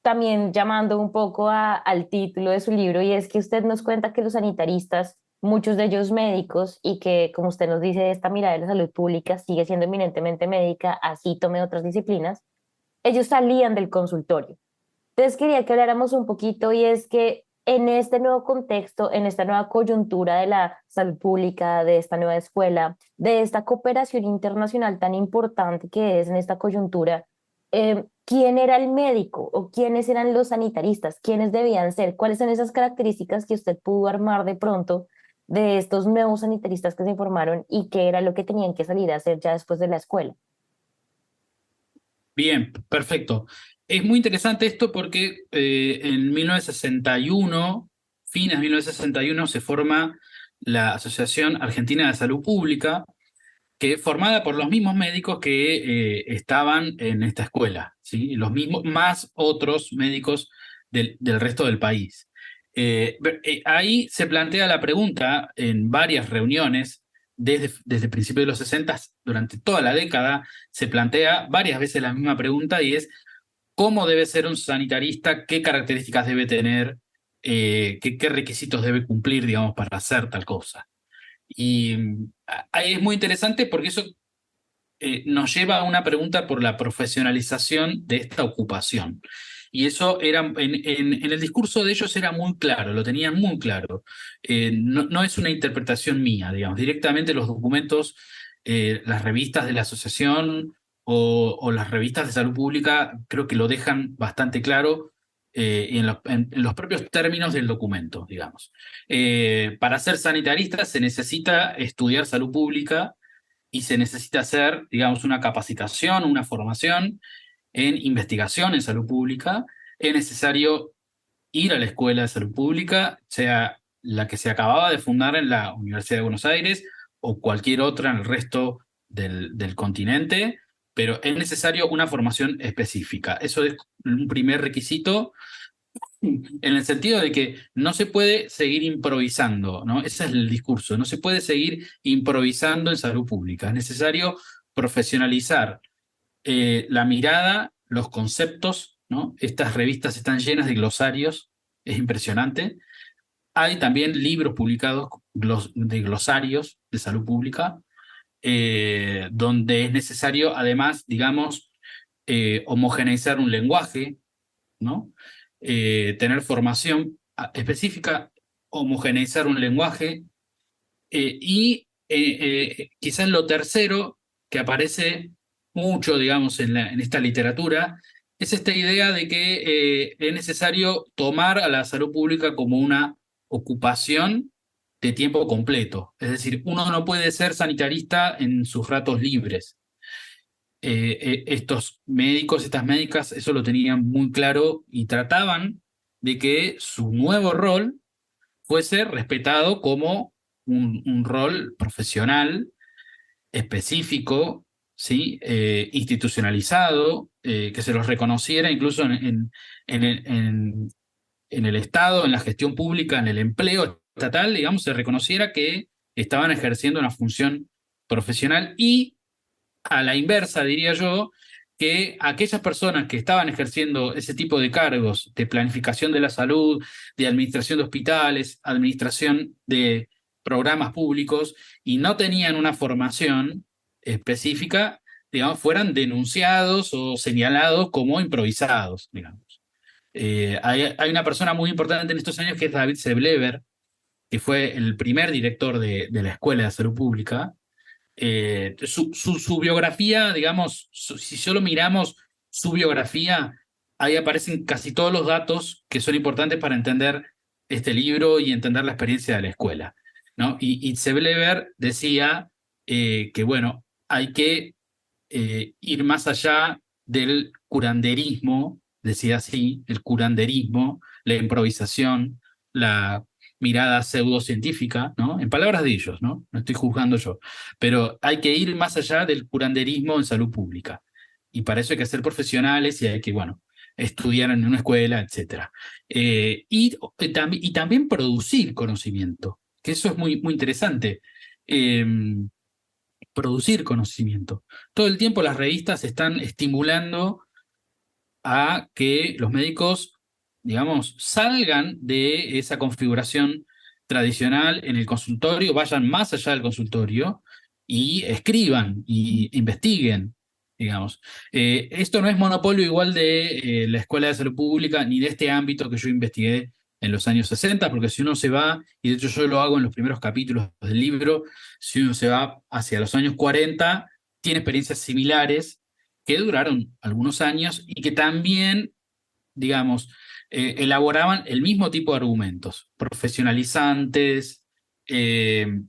también llamando un poco al título de su libro, y es que usted nos cuenta que los sanitaristas, muchos de ellos médicos, y que, como usted nos dice, esta mirada de la salud pública sigue siendo eminentemente médica, así tome otras disciplinas, ellos salían del consultorio. Entonces quería que habláramos un poquito, y es que en este nuevo contexto, en esta nueva coyuntura de la salud pública, de esta nueva escuela, de esta cooperación internacional tan importante que es en esta coyuntura, ¿quién era el médico o quiénes eran los sanitaristas? ¿Quiénes debían ser? ¿Cuáles son esas características que usted pudo armar de pronto de estos nuevos sanitaristas que se formaron y qué era lo que tenían que salir a hacer ya después de la escuela? Bien, perfecto. Es muy interesante esto porque en 1961, fines de 1961, se forma la Asociación Argentina de Salud Pública, que es formada por los mismos médicos que estaban en esta escuela, ¿sí? Los mismos, más otros médicos del resto del país. Ahí se plantea la pregunta en varias reuniones, desde el principio de los 60, durante toda la década, se plantea varias veces la misma pregunta y es: ¿cómo debe ser un sanitarista? ¿Qué características debe tener? ¿Qué requisitos debe cumplir, digamos, para hacer tal cosa? Y ahí es muy interesante porque eso nos lleva a una pregunta por la profesionalización de esta ocupación. Y eso era, en el discurso de ellos era muy claro, lo tenían muy claro. No es una interpretación mía, digamos, directamente los documentos, las revistas de la asociación o las revistas de salud pública creo que lo dejan bastante claro, en los propios términos del documento, digamos. Para ser sanitarista se necesita estudiar salud pública y se necesita hacer, digamos, una capacitación, una formación en investigación en salud pública. Es necesario ir a la escuela de salud pública, sea la que se acababa de fundar en la Universidad de Buenos Aires o cualquier otra en el resto del continente, pero es necesario una formación específica. Eso es un primer requisito, en el sentido de que no se puede seguir improvisando, ¿no? Ese es el discurso, no se puede seguir improvisando en salud pública. Es necesario profesionalizar la mirada, los conceptos, ¿no? Estas revistas están llenas de glosarios, es impresionante. Hay también libros publicados de glosarios de salud pública, donde es necesario, además, digamos, homogeneizar un lenguaje, ¿no? Tener formación específica, homogeneizar un lenguaje, y quizás lo tercero que aparece mucho, digamos, en esta literatura, es esta idea de que es necesario tomar a la salud pública como una ocupación de tiempo completo. Es decir, uno no puede ser sanitarista en sus ratos libres. Estos médicos, estas médicas, eso lo tenían muy claro y trataban de que su nuevo rol fuese respetado como un rol profesional específico, ¿sí? Institucionalizado, que se los reconociera incluso en el Estado, en la gestión pública, en el empleo estatal, digamos, se reconociera que estaban ejerciendo una función profesional. Y a la inversa, diría yo, que aquellas personas que estaban ejerciendo ese tipo de cargos de planificación de la salud, de administración de hospitales, administración de programas públicos, y no tenían una formación específica, digamos, fueran denunciados o señalados como improvisados, digamos. Hay una persona muy importante en estos años que es David Seblever, que fue el primer director de la Escuela de Salud Pública. Su biografía, digamos, si solo miramos su biografía, ahí aparecen casi todos los datos que son importantes para entender este libro y entender la experiencia de la escuela, ¿no? Y Seblever decía que, bueno, hay que ir más allá del curanderismo, decía así, el curanderismo, la improvisación, la mirada pseudocientífica, ¿no? En palabras de ellos, ¿no? No estoy juzgando yo, pero hay que ir más allá del curanderismo en salud pública. Y para eso hay que ser profesionales y hay que, bueno, estudiar en una escuela, etcétera. Y también producir conocimiento, que eso es muy, muy interesante. Eh, Producir conocimiento. Todo el tiempo las revistas están estimulando a que los médicos, digamos, salgan de esa configuración tradicional en el consultorio, vayan más allá del consultorio y escriban y investiguen, digamos. Esto no es monopolio igual de la Escuela de Salud Pública ni de este ámbito que yo investigué en los años 60, porque si uno se va, y de hecho yo lo hago en los primeros capítulos del libro, si uno se va hacia los años 40, tiene experiencias similares que duraron algunos años y que también, digamos, elaboraban el mismo tipo de argumentos, profesionalizantes, eh,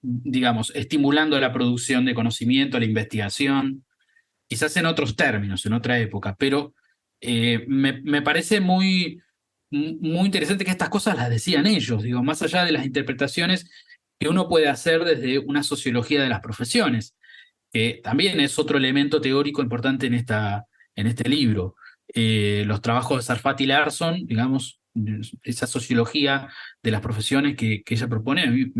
digamos, estimulando la producción de conocimiento, la investigación, quizás en otros términos, en otra época, pero me parece muy interesante que estas cosas las decían ellos, digo, más allá de las interpretaciones que uno puede hacer desde una sociología de las profesiones, que también es otro elemento teórico importante en este libro. Los trabajos de Sarfat y Larson, digamos, esa sociología de las profesiones que ella propone, a mí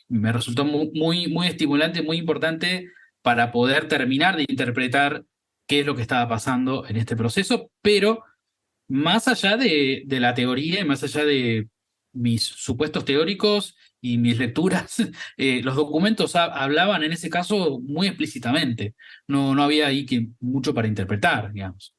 me resultó muy estimulante, muy importante para poder terminar de interpretar qué es lo que estaba pasando en este proceso, pero más allá de la teoría y más allá de mis supuestos teóricos y mis lecturas, los documentos hablaban en ese caso muy explícitamente. No había ahí mucho para interpretar, digamos.